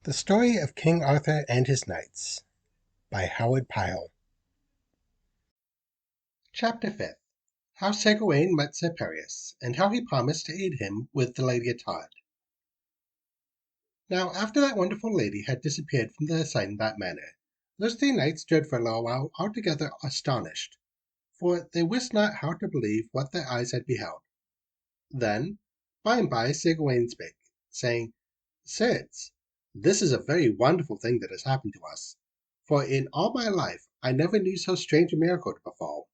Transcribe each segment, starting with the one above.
The Story of King Arthur and His Knights by Howard Pyle. Chapter 5th. How Sir Gawain met Sir Pereus, and how he promised to aid him with the Lady Ettard. Now after that wonderful lady had disappeared from their sight in that manner, those three knights stood for a little while altogether astonished, for they wist not how to believe what their eyes had beheld. Then, by and by, Sir Gawain spake, saying, Sirs, this is a very wonderful thing that has happened to us, for in all my life I never knew so strange a miracle to befall.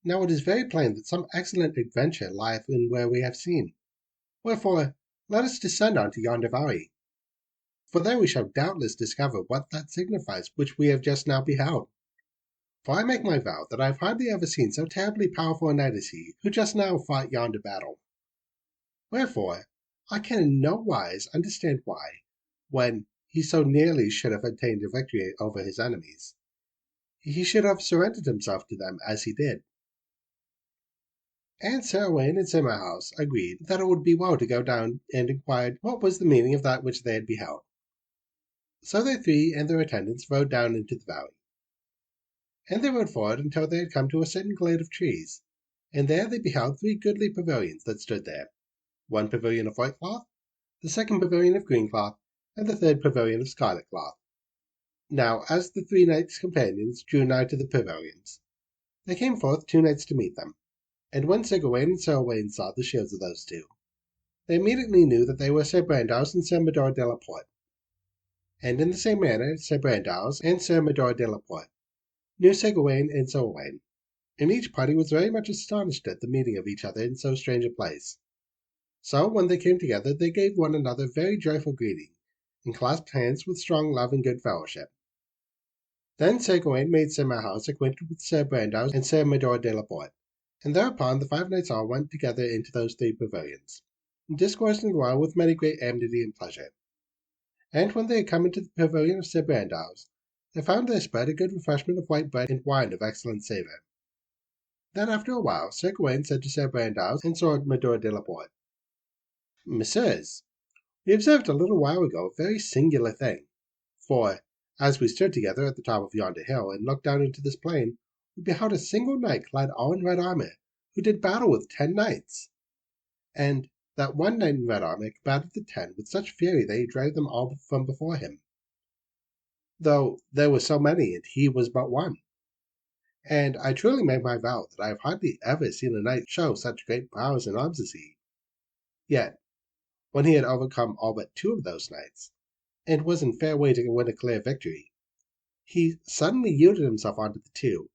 Now it is very plain that some excellent adventure lieth in where we have seen. Wherefore, let us descend unto yonder valley, for there we shall doubtless discover what that signifies which we have just now beheld. For I make my vow that I have hardly ever seen so terribly powerful a knight as he who just now fought yonder battle. Wherefore, I can in no wise understand why, when he so nearly should have obtained a victory over his enemies, he should have surrendered himself to them as he did. And Sir Owain and Sir Marhaus agreed that it would be well to go down and inquire what was the meaning of that which they had beheld. So they three and their attendants rode down into the valley. And they rode forward until they had come to a certain glade of trees, and there they beheld three goodly pavilions that stood there, one pavilion of white cloth, the second pavilion of green cloth, and the third pavilion of scarlet cloth. Now as the three knights' companions drew nigh to the pavilions, there came forth two knights to meet them, and when Sir Gawain and Sir Owain saw the shields of those two, they immediately knew that they were Sir Brandiles and Sir Mador de la Porte. And in the same manner Sir Brandiles and Sir Mador de la Porte knew Sir Gawain and Sir Owain, and each party was very much astonished at the meeting of each other in so strange a place. So when they came together they gave one another very joyful greeting, and clasped hands with strong love and good fellowship. Then Sir Gawain made Sir Marhaus acquainted with Sir Brandiles and Sir Mador de la Porte, and thereupon the five knights all went together into those three pavilions, and discoursed the while with many great amity and pleasure. And when they had come into the pavilion of Sir Brandiles, they found there spread a good refreshment of white bread and wine of excellent savour. Then after a while Sir Gawain said to Sir Brandiles and Sir Mador de la Porte, Messieurs, we observed a little while ago a very singular thing, for, as we stood together at the top of yonder hill and looked down into this plain, we beheld a single knight clad all in red armour, who did battle with 10 knights, and that one knight in red armour combated the 10 with such fury that he drave them all from before him, though there were so many and he was but one. And I truly make my vow that I have hardly ever seen a knight show such great prowess in arms as he. Yet, when he had overcome all but 2 of those knights, and was in fair way to win a clear victory, he suddenly yielded himself unto the 2,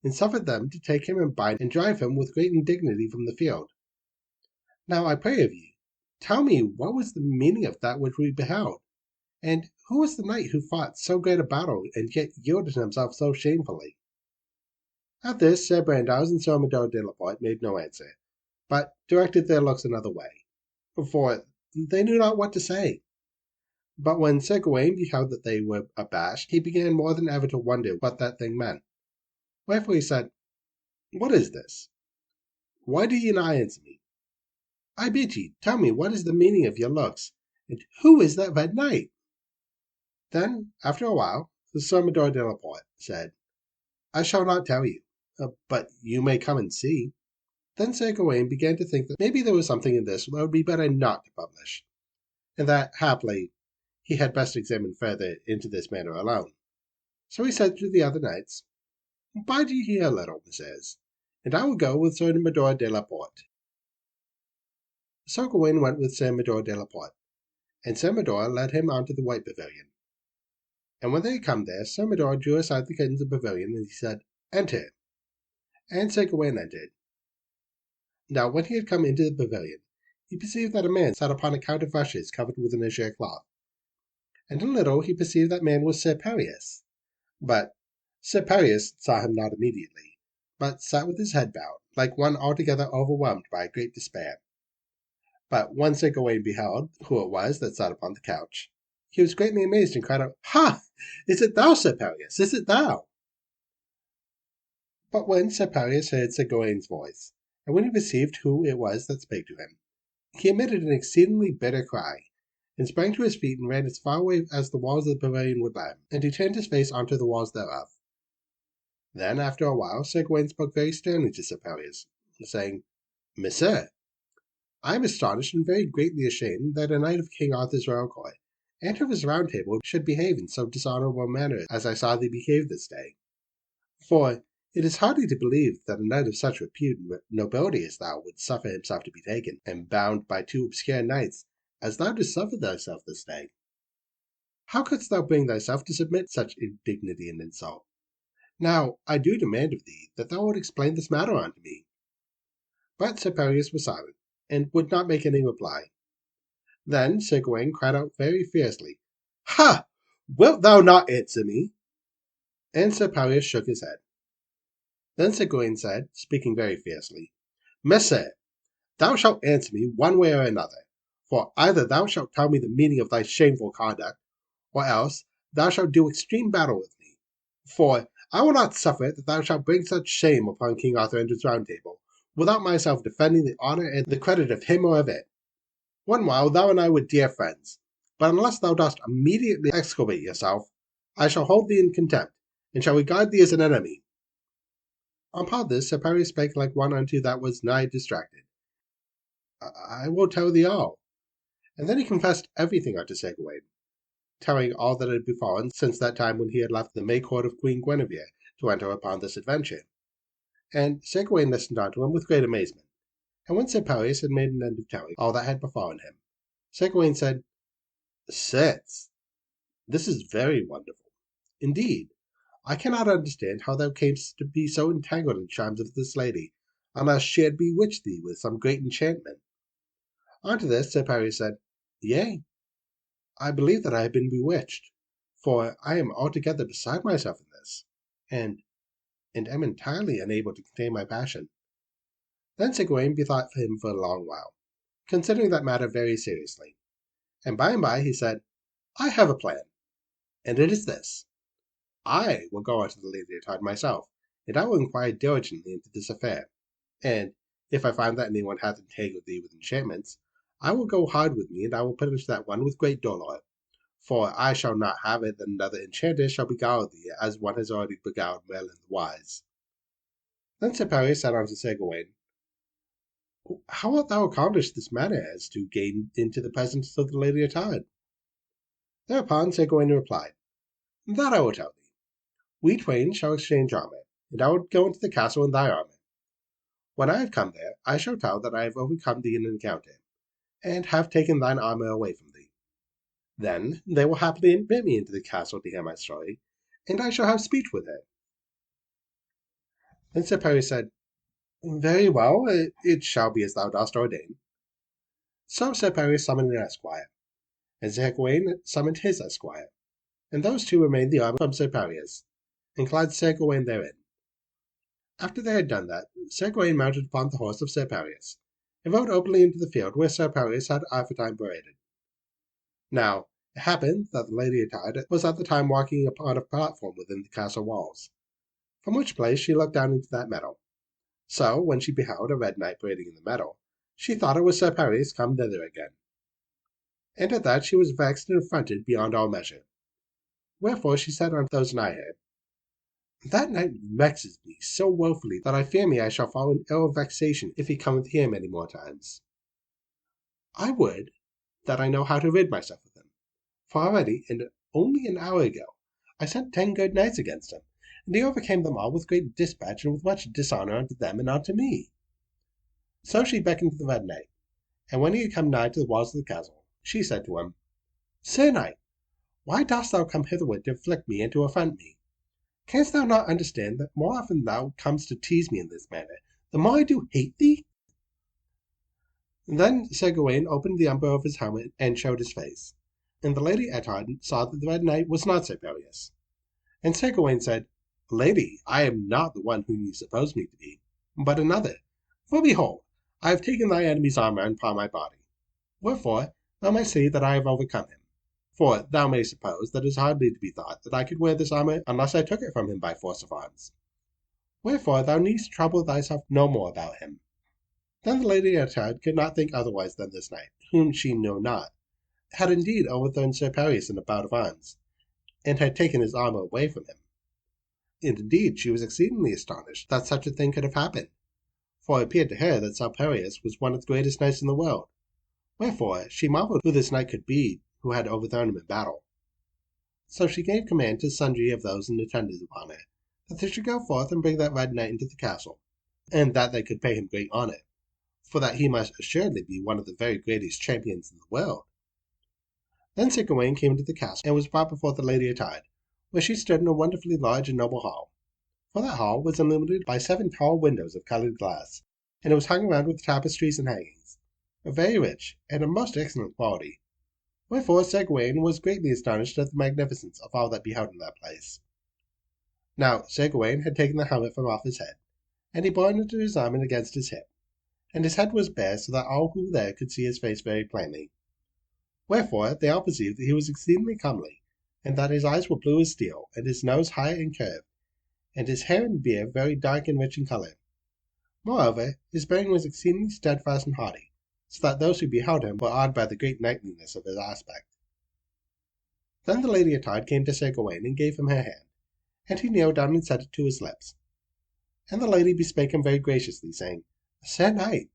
and suffered them to take him and bind and drive him with great indignity from the field. Now I pray of ye, tell me what was the meaning of that which we beheld, and who was the knight who fought so great a battle and yet yielded himself so shamefully? At this Sir Brandiles and Sir Mador de la Porte made no answer, but directed their looks another way, for they knew not what to say. But when Sir Gawain beheld that they were abashed, he began more than ever to wonder what that thing meant. Wherefore he said, What is this? Why do ye not answer me? I bid ye tell me what is the meaning of your looks, and who is that red knight? Then, after a while, the Sir Mador de la Porte said, I shall not tell you, but you may come and see. Then Sir Gawain began to think that maybe there was something in this that would be better not to publish, and that, haply, he had best examine further into this matter alone. So he said to the other knights, Bide ye here a little, messieurs, and I will go with Sir Mador de la Porte. Sir Gawain went with Sir Mador de la Porte, and Sir Mador led him on to the white pavilion. And when they had come there, Sir Mador drew aside the curtains of the pavilion, and he said, Enter. And Sir Gawain entered. Now when he had come into the pavilion, he perceived that a man sat upon a couch of rushes covered with an azure cloth. And in a little he perceived that man was Sir Pereus. But Sir Pereus saw him not immediately, but sat with his head bowed, like one altogether overwhelmed by a great despair. But when Sir Gawain beheld who it was that sat upon the couch, he was greatly amazed and cried out, Ha! Is it thou, Sir Pereus? Is it thou? But when Sir Pereus heard Sir Gawain's voice, and when he perceived who it was that spake to him, he emitted an exceedingly bitter cry, and sprang to his feet and ran as far away as the walls of the pavilion would let him, and he turned his face onto the walls thereof. Then, after a while, Sir Gawain spoke very sternly to Sir Pelleas, saying, Messire, I am astonished and very greatly ashamed that a knight of King Arthur's royal court and of his round table should behave in so dishonourable a manner as I saw thee behave this day. For it is hardly to believe that a knight of such repute and nobility as thou would suffer himself to be taken and bound by two obscure knights, as thou didst suffer thyself this day. How couldst thou bring thyself to submit such indignity and insult? Now I do demand of thee that thou wilt explain this matter unto me. But Sir Pelleas was silent, and would not make any reply. Then Sir Gawain cried out very fiercely, Ha! Wilt thou not answer me? And Sir Pelleas shook his head. Then Sir Gawain said, speaking very fiercely, Messire, thou shalt answer me one way or another, for either thou shalt tell me the meaning of thy shameful conduct, or else thou shalt do extreme battle with me. For I will not suffer that thou shalt bring such shame upon King Arthur and his round table, without myself defending the honour and the credit of him or of it. One while thou and I were dear friends, but unless thou dost immediately exculpate yourself, I shall hold thee in contempt, and shall regard thee as an enemy. Upon this Sir Pelleas spake like one unto that was nigh distracted. I will tell thee all. And then he confessed everything unto Sir Gawain, telling all that had befallen since that time when he had left the May Court of Queen Guinevere to enter upon this adventure. And Sir Gawain listened unto him with great amazement. And when Sir Pelleas had made an end of telling all that had befallen him, Sir Gawain said, Sirs, this is very wonderful. Indeed, I cannot understand how thou camest to be so entangled in the charms of this lady, unless she had bewitched thee with some great enchantment. Unto this Sir Pelleas said, Yea, I believe that I have been bewitched, for I am altogether beside myself in this, and am entirely unable to contain my passion. Then Sir Gawain bethought him for a long while, considering that matter very seriously, and by and by he said, I have a plan, and it is this. I will go unto the Lady Ettard myself, and I will inquire diligently into this affair, and if I find that anyone hath entangled thee with enchantments, I will go hard with me, and I will punish that one with great dolour, for I shall not have it that another enchanter shall beguile thee, as one has already beguiled Merlin the Wise. Then Sir Pelleas said unto Sir Gawain, How wilt thou accomplish this matter as to gain into the presence of the Lady Ettard? Thereupon Sir Gawain replied, That I will tell thee. We twain shall exchange armour, and I will go into the castle in thy armour. When I have come there, I shall tell that I have overcome thee in an encounter, and have taken thine armour away from thee. Then they will happily admit me into the castle to hear my story, and I shall have speech with her. Then Sir Pelleas said, Very well, it shall be as thou dost ordain. So Sir Pelleas summoned an esquire, and Sir Gawain summoned his esquire, and those two remained the armour from Sir Pelleas, and clad Sir Gawain therein. After they had done that, Sir Gawain mounted upon the horse of Sir Pelleas, and rode openly into the field where Sir Pelleas had aforetime paraded. Now, it happened that the Lady Ettard was at the time walking upon a platform within the castle walls, from which place she looked down into that meadow. So, when she beheld a red knight parading in the meadow, she thought it was Sir Pelleas come thither again. And at that she was vexed and affronted beyond all measure. Wherefore she said unto those nigh her, That knight vexes me so woefully that I fear me I shall fall in ill vexation if he cometh here many more times. I would that I know how to rid myself of him, for already, and only an hour ago, I sent 10 good knights against him, and he overcame them all with great dispatch and with much dishonour unto them and unto me. So she beckoned to the Red Knight, and when he had come nigh to the walls of the castle, she said to him, Sir Knight, why dost thou come hitherward to afflict me and to affront me? Canst thou not understand that more often thou comest to tease me in this manner, the more I do hate thee? Then Sir Gawain opened the umber of his helmet and showed his face, and the Lady Ettard saw that the Red Knight was not Sir Pelleas. And Sir Gawain said, Lady, I am not the one whom you suppose me to be, but another. For behold, I have taken thy enemy's armour upon my body. Wherefore thou mayst see that I have overcome him. For thou mayst suppose that it is hardly to be thought that I could wear this armour unless I took it from him by force of arms. Wherefore thou needst trouble thyself no more about him. Then the Lady Ettard could not think otherwise than this knight, whom she knew not, had indeed overthrown Sir Pelleas in a bout of arms, and had taken his armor away from him. And indeed she was exceedingly astonished that such a thing could have happened, for it appeared to her that Sir Pelleas was one of the greatest knights in the world. Wherefore she marvelled who this knight could be who had overthrown him in battle. So she gave command to sundry of those in attendance upon her, that they should go forth and bring that Red Knight into the castle, and that they could pay him great honour, for that he must assuredly be one of the very greatest champions in the world. Then Sir Gawain came into the castle, and was brought before the Lady Ettard, where she stood in a wonderfully large and noble hall. For that hall was illuminated by 7 tall windows of coloured glass, and it was hung around with tapestries and hangings, very rich, and of most excellent quality. Wherefore Sir Gawain was greatly astonished at the magnificence of all that beheld in that place. Now Sir Gawain had taken the helmet from off his head, and he bore it into his arm and against his hip, and his head was bare, so that all who were there could see his face very plainly. Wherefore they all perceived that he was exceedingly comely, and that his eyes were blue as steel, and his nose high and curved, and his hair and beard very dark and rich in colour. Moreover, his bearing was exceedingly steadfast and haughty, so that those who beheld him were awed by the great knightliness of his aspect. Then the Lady Ettard came to Sir Gawain and gave him her hand, and he kneeled down and set it to his lips. And the lady bespake him very graciously, saying, Sir Knight,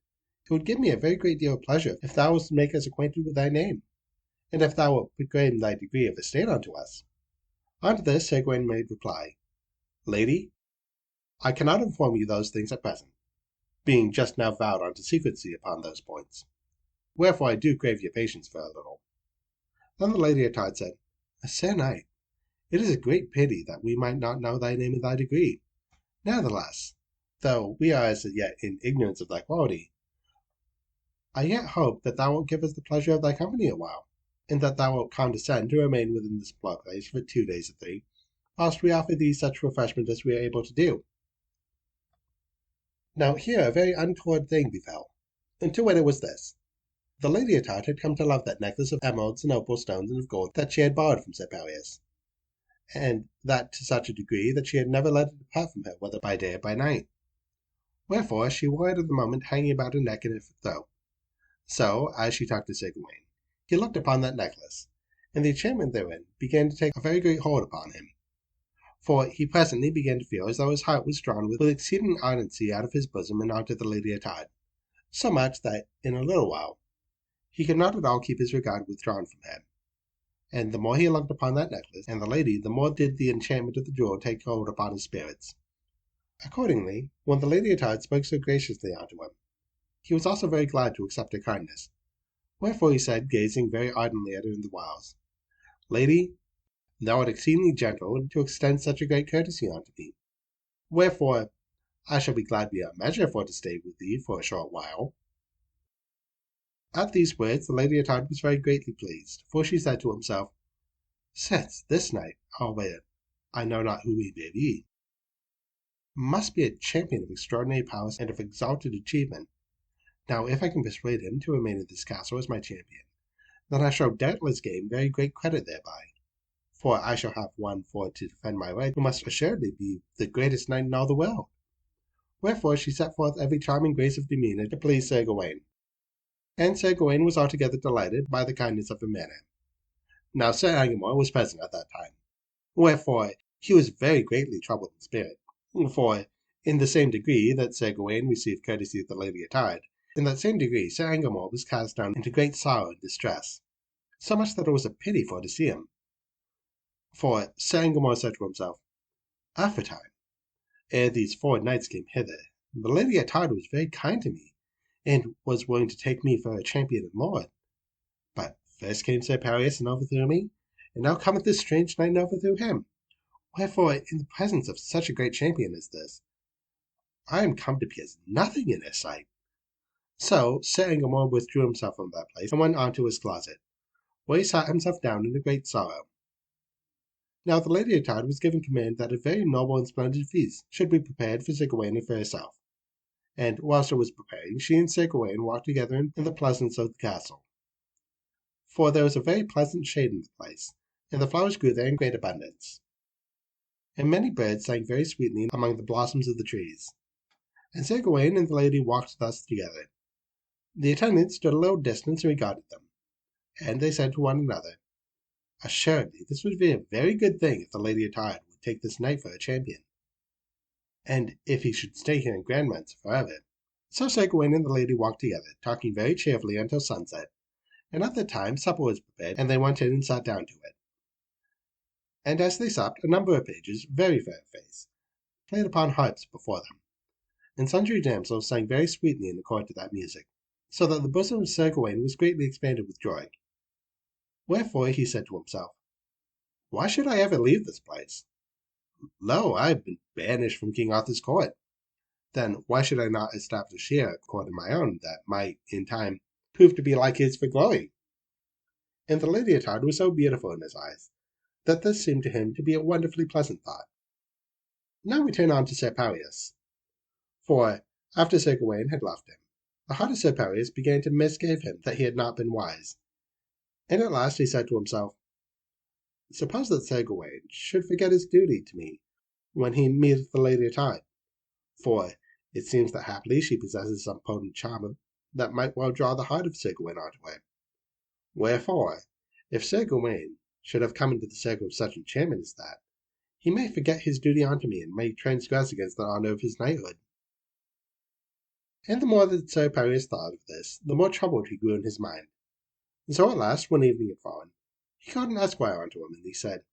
it would give me a very great deal of pleasure if thou wouldst make us acquainted with thy name, and if thou wilt proclaim thy degree of estate unto us. Unto this Sir Gawain made reply, Lady, I cannot inform you those things at present, being just now vowed unto secrecy upon those points. Wherefore I do crave your patience for a little. Then the Lady Ettard said, Sir Knight, it is a great pity that we might not know thy name and thy degree. Nevertheless, though we are as yet in ignorance of thy quality, I yet hope that thou wilt give us the pleasure of thy company a while, and that thou wilt condescend to remain within this place for 2 days or 3, whilst we offer thee such refreshment as we are able to do. Now here a very untoward thing befell, and to wit it was this. The Lady Ettard had come to love that necklace of emeralds and opal stones and of gold that she had borrowed from Sir Pelleas, and that to such a degree that she had never let it depart from her, whether by day or by night. Wherefore she wore it at the moment hanging about her neck and her throat. So, as she talked to Sir Gawain, he looked upon that necklace, and the enchantment therein began to take a very great hold upon him. For he presently began to feel as though his heart was drawn with exceeding ardency out of his bosom and onto the Lady Ettard, so much that, in a little while, he could not at all keep his regard withdrawn from her. And the more he looked upon that necklace and the lady, the more did the enchantment of the jewel take hold upon his spirits. Accordingly, when the Lady Ettard spoke so graciously unto him, he was also very glad to accept her kindness. Wherefore he said, gazing very ardently at her in the whiles, Lady, thou art exceedingly gentle to extend such a great courtesy unto me. Wherefore I shall be glad beyond measure for to stay with thee for a short while. At these words the Lady Ettard was very greatly pleased, for she said to himself, Sith this knight, albeit I know not who he may be, must be a champion of extraordinary powers and of exalted achievement. Now if I can persuade him to remain in this castle as my champion, then I shall doubtless gain very great credit thereby, for I shall have one for to defend my right who must assuredly be the greatest knight in all the world. Wherefore she set forth every charming grace of demeanour to please Sir Gawain. And Sir Gawain was altogether delighted by the kindness of her manner. Now Sir Agramore was present at that time, wherefore he was very greatly troubled in spirit, for, in the same degree that Sir Gawain received courtesy of the Lady Ettard, in that same degree Sir Agramore was cast down into great sorrow and distress, so much that it was a pity for to see him. For Sir Agramore said to himself, Aforetime, ere these 4 knights came hither, the Lady Ettard was very kind to me, and was willing to take me for her champion and lord. But first came Sir Pelleas and overthrew me, and now cometh this strange knight and overthrew him. Wherefore, in the presence of such a great champion as this, I am come to be as nothing in her sight. So Sir Agramore withdrew himself from that place, and went on to his closet, where he sat himself down in a great sorrow. Now the Lady Ettard was given command that a very noble and splendid feast should be prepared for Sir Gawain and for herself. And whilst it was preparing, she and Sir Gawain walked together in the pleasance of the castle. For there was a very pleasant shade in the place, and the flowers grew there in great abundance. And many birds sang very sweetly among the blossoms of the trees. And Sir Gawain and the lady walked thus together. The attendants stood a little distance and regarded them, And they said to one another, "Assuredly, this would be a very good thing if the Lady Atard would take this knight for a champion, and if he should stay here in Grandmanson forever." So Sir Gawain and the lady walked together, talking very cheerfully until sunset, and at that time supper was prepared, and they went in and sat down to it. And as they supped, a number of pages, very fair of face, played upon harps before them, and sundry damsels sang very sweetly in accord to that music, so that the bosom of Sir Gawain was greatly expanded with joy. Wherefore he said to himself, "Why should I ever leave this place? Lo, I have been banished from King Arthur's court. Then why should I not establish here a court of my own that might, in time, prove to be like his for glory?" And the Lady Atard was so beautiful in his eyes that this seemed to him to be a wonderfully pleasant thought. Now we turn on to Sir Paulias. For, after Sir Gawain had left him, the heart of Sir Paulias began to misgive him that he had not been wise. And at last he said to himself, "Suppose that Sir Gawain should forget his duty to me when he meeteth the Lady Atard, for it seems that happily she possesses some potent charm that might well draw the heart of Sir Gawain unto her. Wherefore, if Sir Gawain should have come into the circle of such enchantment as that, he may forget his duty unto me, and may transgress against the honor of his knighthood." And the more that Sir Paulias thought of this, the more troubled he grew in his mind. And so at last, when evening had fallen, he called an esquire unto him, and he said,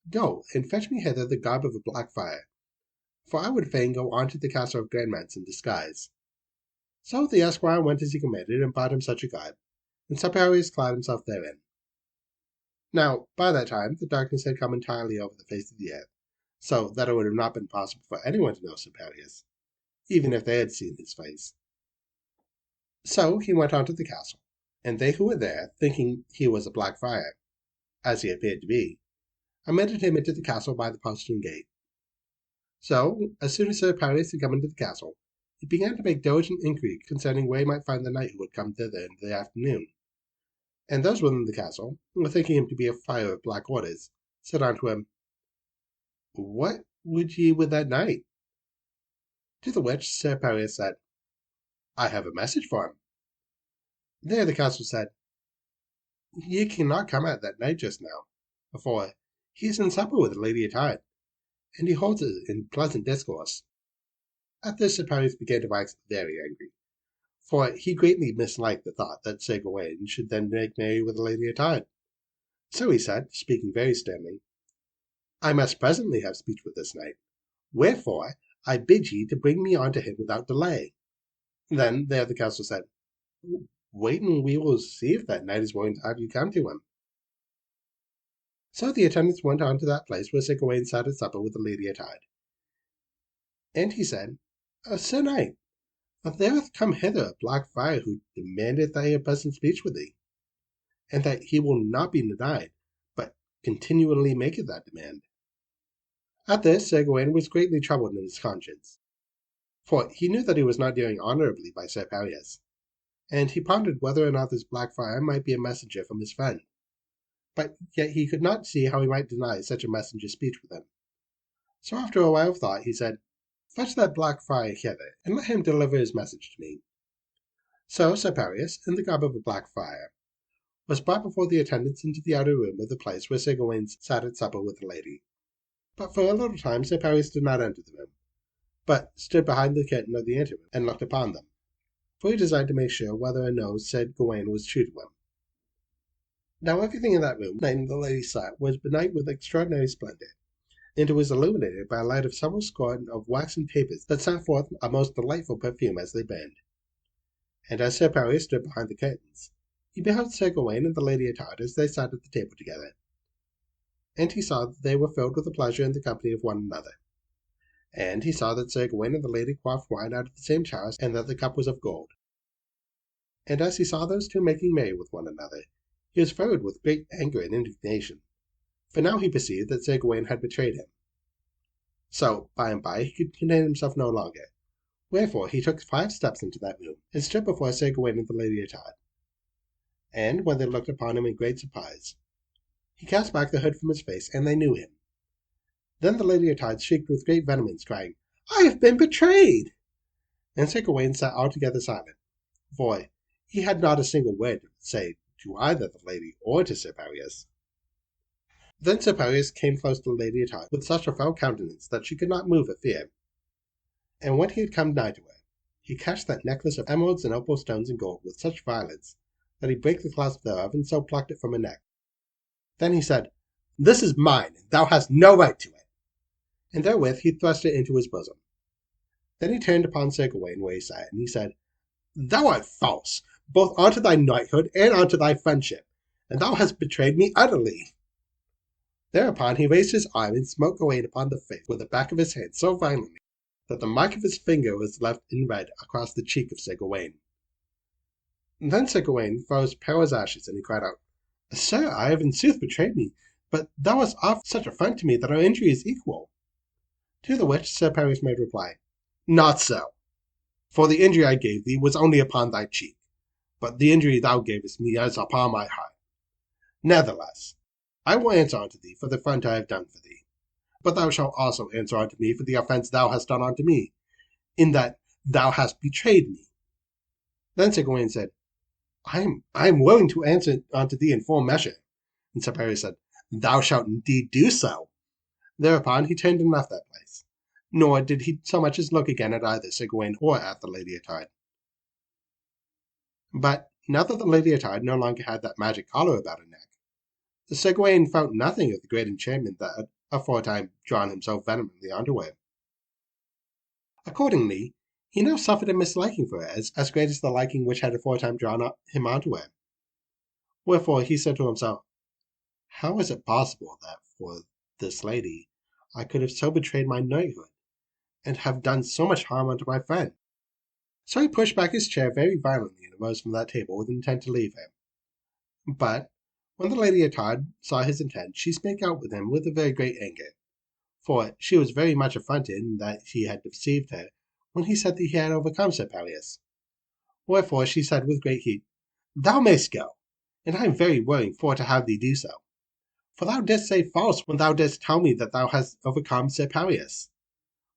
"Go, and fetch me hither the garb of a black friar, for I would fain go on to the castle of Grandmance in disguise." So the esquire went as he commanded, and brought him such a garb, and Sir Paulias clad himself therein. Now, by that time, the darkness had come entirely over the face of the earth, so that it would have not been possible for anyone to know Sir Paulias, even if they had seen his face. So he went on to the castle, and they who were there, thinking he was a black friar, as he appeared to be, admitted him into the castle by the postern gate. So, as soon as Sir Paulias had come into the castle, he began to make diligent inquiry concerning where he might find the knight who had come thither in the afternoon. And those within the castle, thinking him to be a friar of black orders, said unto him, "What would ye with that knight?" To the which Sir Paulias said, "I have a message for him." There the castle said, "Ye cannot come at that knight just now, for he is in supper with the Lady Atard, and he holds it in pleasant discourse." At this Sir Paulias began to wax very angry, for he greatly misliked the thought that Sir Gawain should then make merry with the Lady Atard. So he said, speaking very sternly, "I must presently have speech with this knight, wherefore I bid ye to bring me unto him without delay." Then there the castle said, "Wait, and we will see if that knight is willing to have you come to him." So the attendants went on to that place where Sir Gawain sat at supper with the Lady Atard. And he said, "Sir Knight, there hath come hither a black friar who demandeth that he have pleasant speech with thee, and that he will not be denied, but continually maketh that demand." At this Sir Gawain was greatly troubled in his conscience, for he knew that he was not dealing honorably by Sir Paulias, and he pondered whether or not this black friar might be a messenger from his friend, but yet he could not see how he might deny such a messenger speech with him. So after a while of thought he said, "Fetch that black friar hither, and let him deliver his message to me." So Sir Paulias, in the garb of a black friar, was brought before the attendants into the outer room of the place where Sir Gawain sat at supper with the lady. But for a little time Sir Paulias did not enter the room, but stood behind the curtain of the anteroom and looked upon them, for he desired to make sure whether or no Sir Gawain was true to him. Now everything in that room, and the lady sat, was benight with extraordinary splendor, and it was illuminated by a light of several score of waxen tapers that sent forth a most delightful perfume as they burned. And as Sir Paulias stood behind the curtains, he beheld Sir Gawain and the Lady Atard as they sat at the table together, and he saw that they were filled with a pleasure in the company of one another. And he saw that Sir Gawain and the lady quaffed wine out of the same chalice, and that the cup was of gold. And as he saw those two making merry with one another, he was filled with great anger and indignation, for now he perceived that Sir Gawain had betrayed him. So, by and by, he could contain himself no longer, wherefore he took 5 steps into that room, and stood before Sir Gawain and the Lady Atard. And when they looked upon him in great surprise, he cast back the hood from his face, and they knew him. Then the Lady Atard shrieked with great vehemence, crying, "I have been betrayed!" And Sir Gawain sat altogether silent, for he had not a single word to say to either the lady or to Sir Pelleas. Then Sir Pelleas came close to the Lady Ettard with such a foul countenance that she could not move for fear. And when he had come nigh to her, he catched that necklace of emeralds and opal stones and gold with such violence that he brake the clasp thereof, and so plucked it from her neck. Then he said, "This is mine, and thou hast no right to it." And therewith he thrust it into his bosom. Then he turned upon Sir Gawain where he sat, and he said, "Thou art false, both unto thy knighthood and unto thy friendship, and thou hast betrayed me utterly." Thereupon he raised his arm and smote Gawain upon the face with the back of his hand so violently that the mark of his finger was left in red across the cheek of Sir Gawain. Then Sir Gawain froze pale as ashes, and he cried out, "Sir, I have in sooth betrayed me, but thou hast offered such affront to me that our injury is equal." To the which Sir Pelleas made reply, "Not so. For the injury I gave thee was only upon thy cheek, but the injury thou gavest me is upon my heart. Nevertheless, I will answer unto thee for the affront I have done for thee, but thou shalt also answer unto me for the offense thou hast done unto me, in that thou hast betrayed me." Then Sir Gawain said, I am willing to answer unto thee in full measure. And Sir Pelleas said, "Thou shalt indeed do so." Thereupon he turned and left that place, nor did he so much as look again at either Sir Gawain or at the Lady Ettard. But now that the Lady Ettard no longer had that magic collar about her neck, Sir Gawain felt nothing of the great enchantment that had aforetime drawn him so vehemently unto her. Accordingly, he now suffered a misliking for her as great as the liking which had aforetime drawn him unto her. Wherefore he said to himself, "How is it possible that for this lady I could have so betrayed my knighthood, and have done so much harm unto my friend?" So he pushed back his chair very violently and arose from that table with intent to leave her. But when the Lady Ettard saw his intent, she spake out with him with a very great anger, for she was very much affronted in that he had deceived her when he said that he had overcome Sir Pelleas. Wherefore she said with great heat, "Thou mayst go, and I am very willing for to have thee do so. For thou didst say false when thou didst tell me that thou hast overcome Sir Pelleas.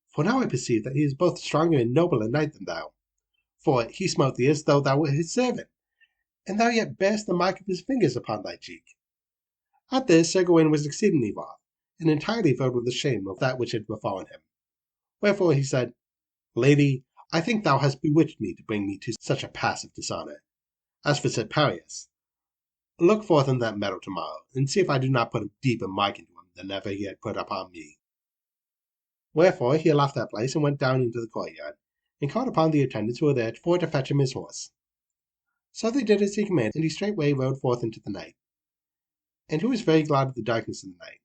For now I perceive that he is both stronger and nobler knight than thou, for he smote thee as though thou wert his servant, and thou yet bearest the mark of his fingers upon thy cheek." At this Sir Gawain was exceedingly wroth, and entirely filled with the shame of that which had befallen him. Wherefore he said, "Lady, I think thou hast bewitched me to bring me to such a pass of dishonour. As for Sir Pelleas, look forth in that meadow tomorrow, and see if I do not put a deeper mark into him than ever he had put upon me." Wherefore he left that place and went down into the courtyard, and called upon the attendants who were there for to fetch him his horse. So they did as he commanded, and he straightway rode forth into the night. And he was very glad of the darkness of the night,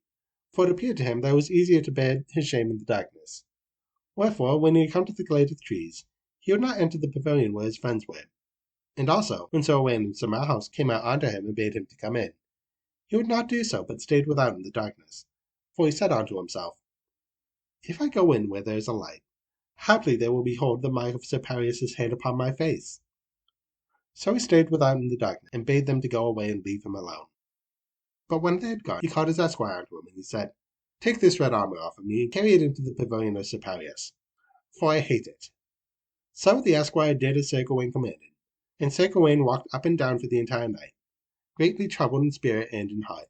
for it appeared to him that it was easier to bear his shame in the darkness. Wherefore, when he had come to the glade of trees, he would not enter the pavilion where his friends were. And also, when Sir Owain and Sir Marhaus came out unto him and bade him to come in, he would not do so, but stayed without in the darkness. For he said unto himself, "If I go in where there is a light, haply they will behold the mark of Sir Pelleas' hand upon my face." So he stayed without in the darkness, and bade them to go away and leave him alone. But when they had gone, he called his esquire unto him, and he said, "Take this red armor off of me, and carry it into the pavilion of Sir Pelleas, for I hate it." So the esquire did as Sir Gawain commanded, and Sir Gawain walked up and down for the entire night, greatly troubled in spirit and in heart.